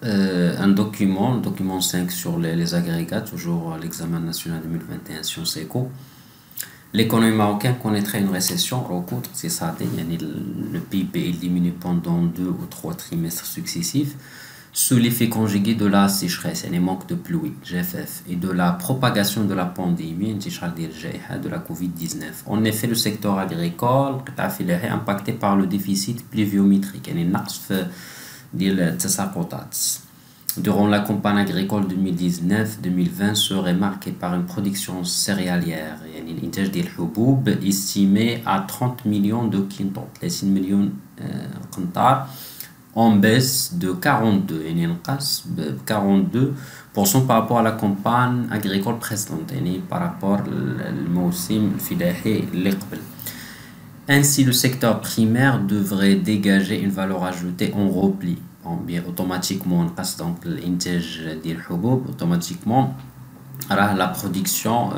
document 5 sur les agrégats, toujours l'examen national 2021 Sciences Éco. L'économie marocaine connaîtrait une récession au cours c'est ça, le PIB il diminue pendant 2 ou 3 trimestres successifs sous l'effet conjugué de la sécheresse et les manques de pluie, GFF, et de la propagation de la pandémie, de la Covid-19. En effet, le secteur agricole est impacté par le déficit pluviométrique, durant la campagne agricole 2019-2020 serait marquée par une production céréalière estimée à 30 millions de quintaux, 30 millions en baisse de 42% par rapport à la campagne agricole précédente, par rapport au موسم الفلاحي اللي قبل. Ainsi, le secteur primaire devrait dégager une valeur ajoutée en repli. Bien automatiquement, donc l'intérêt des الحبوب automatiquement la production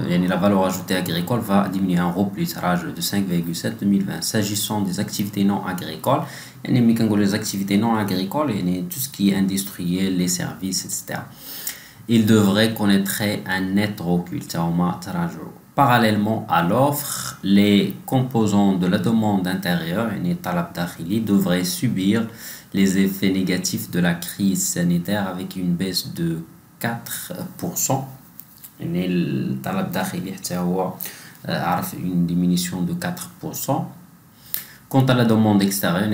la valeur ajoutée agricole va diminuer en repli de 5,7 2020. S'agissant des activités non agricoles, les activités non agricoles tout ce qui est industriel, les services, etc. Il devrait connaître un net recul. Parallèlement à l'offre, les composants de la demande intérieure devraient subir les effets négatifs de la crise sanitaire avec une baisse de 4%. Une diminution de 4%. Quant à la demande extérieure,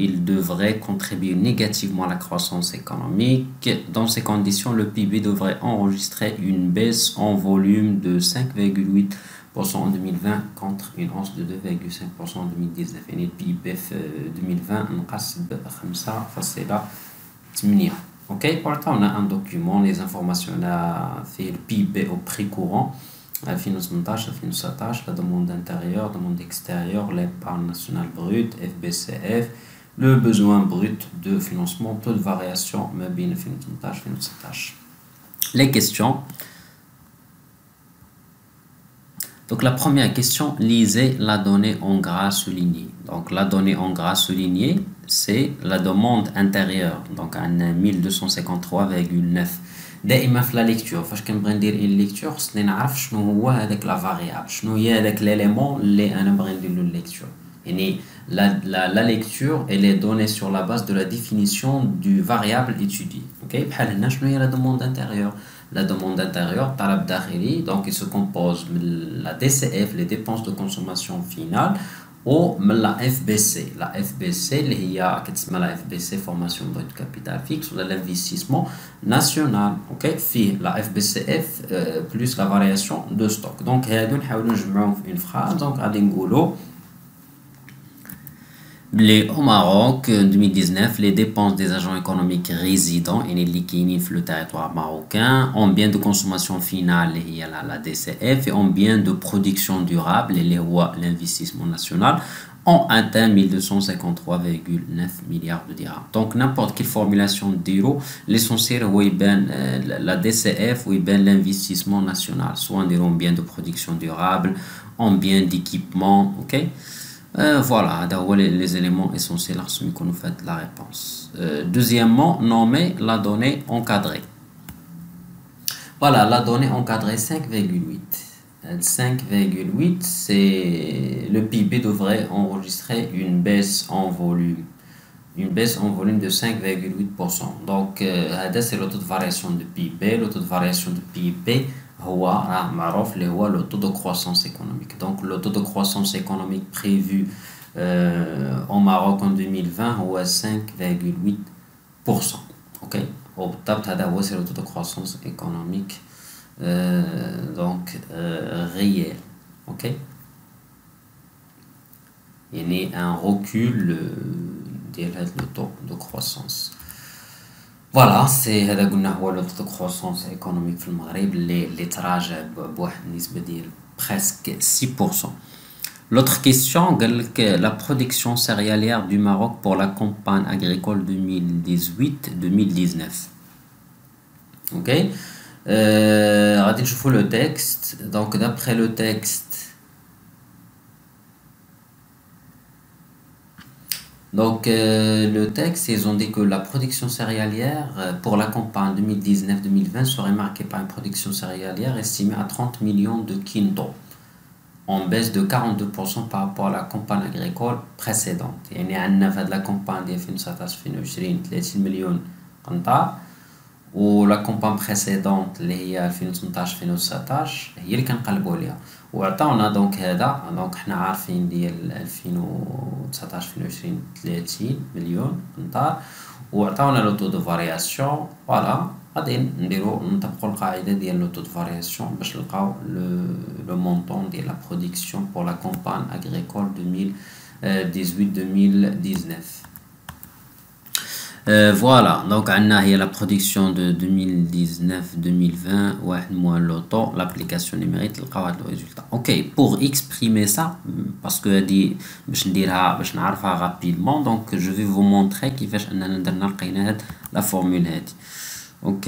il devrait contribuer négativement à la croissance économique. Dans ces conditions, le PIB devrait enregistrer une baisse en volume de 5,8% en 2020 contre une hausse de 2,5% en 2019. Et le PIB 2020 ok, pour l'instant, on a un document, les informations fait le PIB au prix courant. 2018, 2019, la demande intérieure, la demande extérieure, l'épargne nationale brute, FBCF, le besoin brut de financement, taux de variation, 2018, 2019. Les questions. Donc la première question, lisez la donnée en gras souligné. Donc la donnée en gras souligné, c'est la demande intérieure, donc à 1253,9. دائما في la lecture فاش كنبغي ندير une lecture خصني نعرف شنو هو هذاك la variable, شنو هي هذاك l'élément اللي انا باغي ندير له lecture. يعني la lecture elle est donnée sur la base de la définition du variable étudié. OK, بحال هنا شنو هي la demande intérieure. La demande intérieure طلب داخلي, donc il se compose de la DCF, les dépenses de consommation finale, ou la FBC. La FBC, il y a la FBC, formation brute capital fixe, ou l'investissement national. Ok, la FBCF plus la variation de stock. Donc, une phrase. Donc, au Maroc, 2019, les dépenses des agents économiques résidents et les liquides sur le territoire marocain en biens de consommation finale, il y a la DCF, et en biens de production durable, l'investissement national, ont atteint 1253,9 milliards de dirhams. Donc, n'importe quelle formulation de zéro, l'essentiel est la DCF ou l'investissement national, soit en biens de production durable, en biens d'équipement, ok? Voilà, les éléments essentiels qu'on nous fait la réponse. Deuxièmement, nommer la donnée encadrée. Voilà, la donnée encadrée 5,8. 5,8, c'est le PIB devrait enregistrer une baisse en volume. Une baisse en volume de 5,8%. Donc, c'est le taux de variation de PIB. Le taux de variation de PIB, le taux de croissance économique. Donc le taux de croissance économique prévu au Maroc en 2020 est 5,8%. ok, c'est le taux de croissance économique réel. ok, il y a un recul le taux de croissance. Voilà, c'est le taux de croissance économique في المغرب اللي تراجع بواحد النسبة ديال presque 6%. L'autre question, la production céréalière du Maroc pour la campagne agricole 2018-2019. Ok, غادي نشوفوا le texte. Donc d'après le texte, Donc, le texte, ils ont dit que la production céréalière pour la campagne 2019-2020 serait marquée par une production céréalière estimée à 30 millions de quintaux, en baisse de 42% par rapport à la campagne agricole précédente. يعني عندنا في هاد la campagne ديال 2019-2020 30 مليون قنطار، و لا كومبان بريسيدونت اللي هي 2018 2019 هي اللي كنقلبوا عليها، وعطاونا دونك هذا. دونك حنا عارفين ديال 2019 2020 30 مليون قنطار، وعطاونا لو تو دو فارياسيون. فوالا غادي نطبقوا القاعده ديال لو تو دو فارياسيون باش نلقاو لو مونطون ديال لا برودكسيون بور لا كومبان اغريكول 2018-2019. Voilà, donc on a la production de 2019-2020, moins le temps, l'application numérique, le résultat. Ok, pour exprimer ça, parce que je vais rapidement, donc je vais vous montrer qui fait la formule. Ok,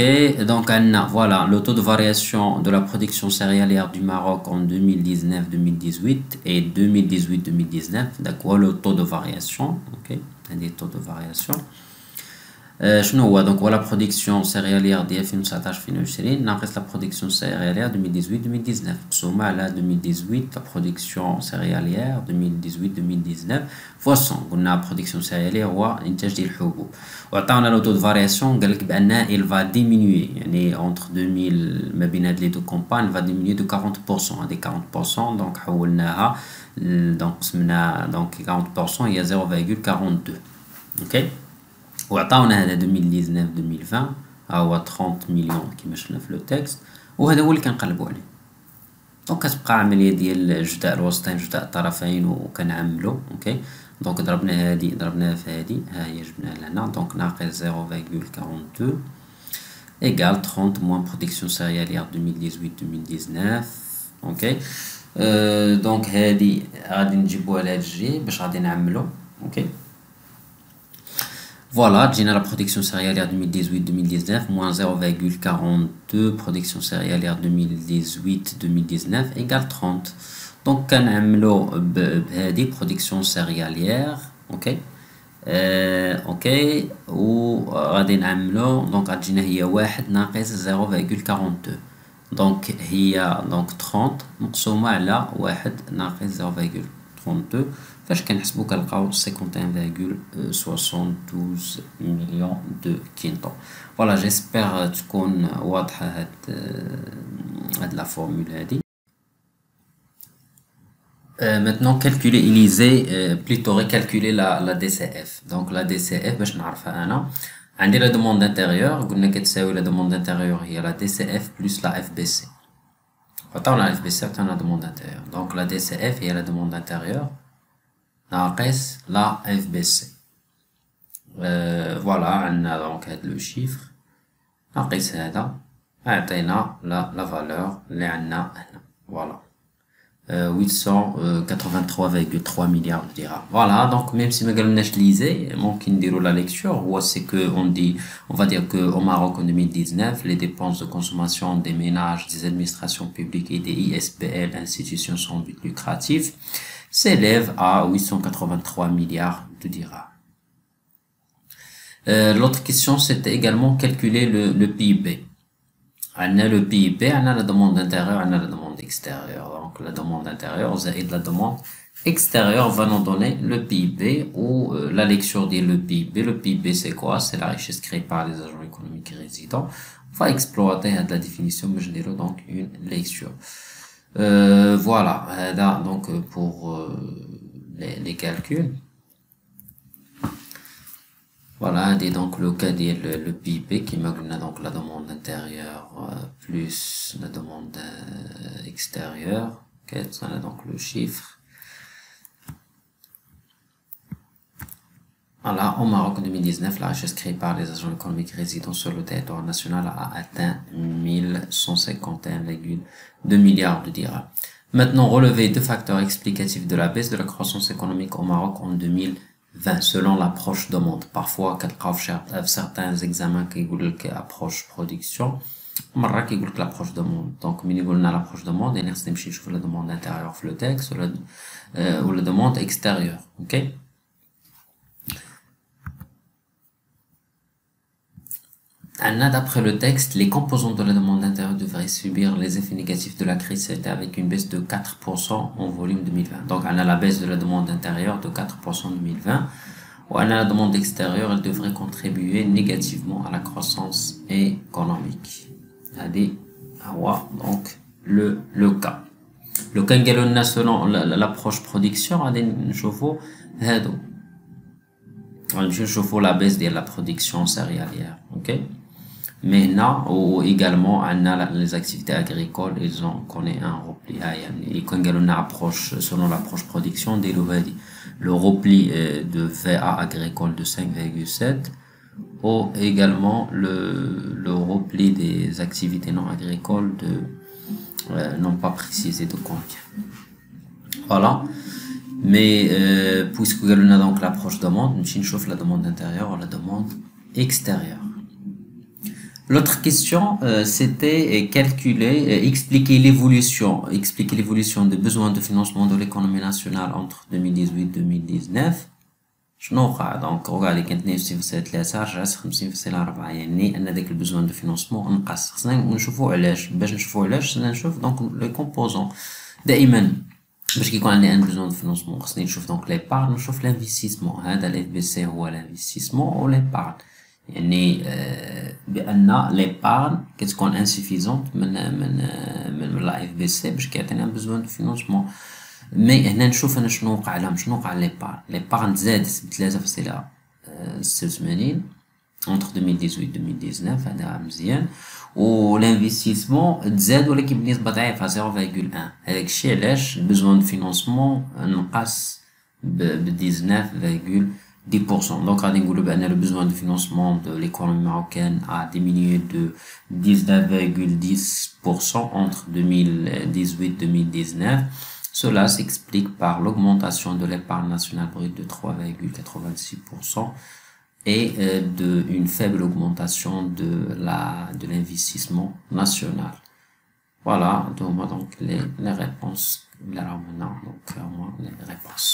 donc on a voilà, le taux de variation de la production céréalière du Maroc en 2019-2018 et 2018-2019. D'accord, le taux de variation, ok, des taux de variation. شنو هو دونك هو لا برودكسيون سيرياليير ديال 2019 2020 ناقص لا برودكسيون سيرياليير 2018 2019 مقسومه على 2018 لا برودكسيون سيرياليير 2018 2019 فوا 100. قلنا برودكسيون سيرياليير هو انتاج ديال الحبوب، وعطاونا لو تو دو فارياسيون قال لك بان il va diminuer يعني entre 2000 ما بين هاد لي دو كومبان va diminuer de 40%. هادي 40% دونك حولناها دونك قسمنا دونك 40% هي 0,42. اوكي، وعطاونا هذا 2019-2020 هو 30 مليون كيما شفنا في لو تكست، وهذا هو اللي كنقلبوا عليه. دونك كتبقى عمليه ديال جداء الوسطين جداء الطرفين وكنعملوا. اوكي، دونك ضربنا هذه ضربناها في هذه، ها هي جبناها لهنا، دونك ناقص 0,42 ايكال 30 موان برودكسيون سيرياليير 2018-2019. اوكي، دونك هذه غادي نجيبوها لهاد الجهه باش غادي نعملوا. اوكي، voilà, j'ai la production céréalière 2018-2019 moins 0,42 production céréalière 2018-2019 égale 30. Donc, on a des production céréalière, ok, ok, ou donc هي 1 ناقص 0,42. donc هي donc 30 مقسومة على 1 ناقص 0,32. فاش كنحسبو كنلقاو 51,72 مليون دو كينتو. فوالا جيسبر تكون واضحة هاد لا فورمول هادي. maintenant calculer plutôt recalculer la DCF. donc la DCF باش نعرفها انا عندي la demande intérieure قلنا كتساوي la demande intérieure هي la DCF plus la FBC. عطاونا la FBC عطاونا la demande intérieure. donc la DCF هي la demande intérieure ناقص لا FBC. فوالا عندنا دونك هاد لو شيفر ناقص هذا عطينا لا فالور اللي عندنا هنا. فوالا 883,3 milliards de dirhams. Voilà, donc même si ما قالناش ليزي ممكن نديرو la lecture. هو c'est que on va dire que au Maroc en 2019 les dépenses de consommation des ménages, des administrations publiques et des ISBL, institutions sans but lucratif, s'élèvent à 883 milliards de dirhams. L'autre question c'était également calculer le PIB. On a le PIB, on a la demande intérieure, on a la demande extérieure. Donc la demande intérieure et la demande extérieure va nous donner le PIB ou la lecture dit le PIB. Le PIB c'est quoi? C'est la richesse créée par les agents économiques résidents. On va exploiter la définition, mais je dirais donc une lecture. Voilà, donc pour les calculs. Voilà, et donc le cas de le PIB qui me donne donc la demande intérieure plus la demande extérieure. Ok, ça a donc le chiffre. Voilà, au Maroc en 2019, la richesse créée par les agents économiques résidant sur le territoire national a atteint 1151,2 milliards de dirhams. Maintenant, relever deux facteurs explicatifs de la baisse de la croissance économique au Maroc en 2020 selon l'approche demande. Parfois certains examens qui يقول لك approche production مرة كيقول لك l'approche demande. donc ملي قلنا l'approche demande يعني خصني نمشي نشوف la demande intérieure في le texte ou la demande extérieure. ok D'après le texte, les composants de la demande intérieure devraient subir les effets négatifs de la crise sanitaire avec une baisse de 4% en volume 2020. Donc, on a la baisse de la demande intérieure de 4% en 2020. On a la demande extérieure, elle devrait contribuer négativement à la croissance économique. Donc, le cas. Le cas selon l'approche production, on a la baisse de la production céréalière. Ok? Mais là, ou également, les activités agricoles, connaissent un repli. Et quand on approche, selon l'approche production, le repli de VA agricole de 5,7, ou également le repli des activités non agricoles non pas précisé de combien. Voilà. Mais puisque on a donc l'approche demande, nous chauffe la demande intérieure ou la demande extérieure. L'autre question, c'était expliquer l'évolution des besoins de financement de l'économie nationale entre 2018 et 2019. Donc, regardez, quand nous sommes في 3 جلس 50/4 يعني أن ذاك البزوان دو فينانسمون نقص. خصنا نشوفوا علاش. باش نشوفوا علاش خصنا نشوف دونك لي كومبوزون. دائما باش كيكون عندي ان بزوان دو فينانسمون خصني نشوف دونك ليبارن ونشوف لانفستيسمون. هذا الاف بي سي هو لانفستيسمون و ليبارن. يعني بان ليبارن كتكون انسيفيزونت من لا اف بي سي باش كيعطينا ان بزوان دو فينانسمون. مي هنا نشوف انا شنو وقع لهم. شنو وقع ليبارن زادت ب 3.86 entre 2018 et 2019. هذا مزيان. و l'investissement تزاد ولكن بنسبة ضعيفة 0.1. هذاك الشيء علاش البزوان دو فينانسمون نقص ب 19.10%. Donc غادي نقولوا بان le besoin de financement de l'économie marocaine a diminué de 19.10% entre 2018 et 2019. Cela s'explique par l'augmentation de l'épargne nationale brute de 3.86% et une faible augmentation de l'investissement national. Voilà, donc les réponses. Là, maintenant, donc, les réponses.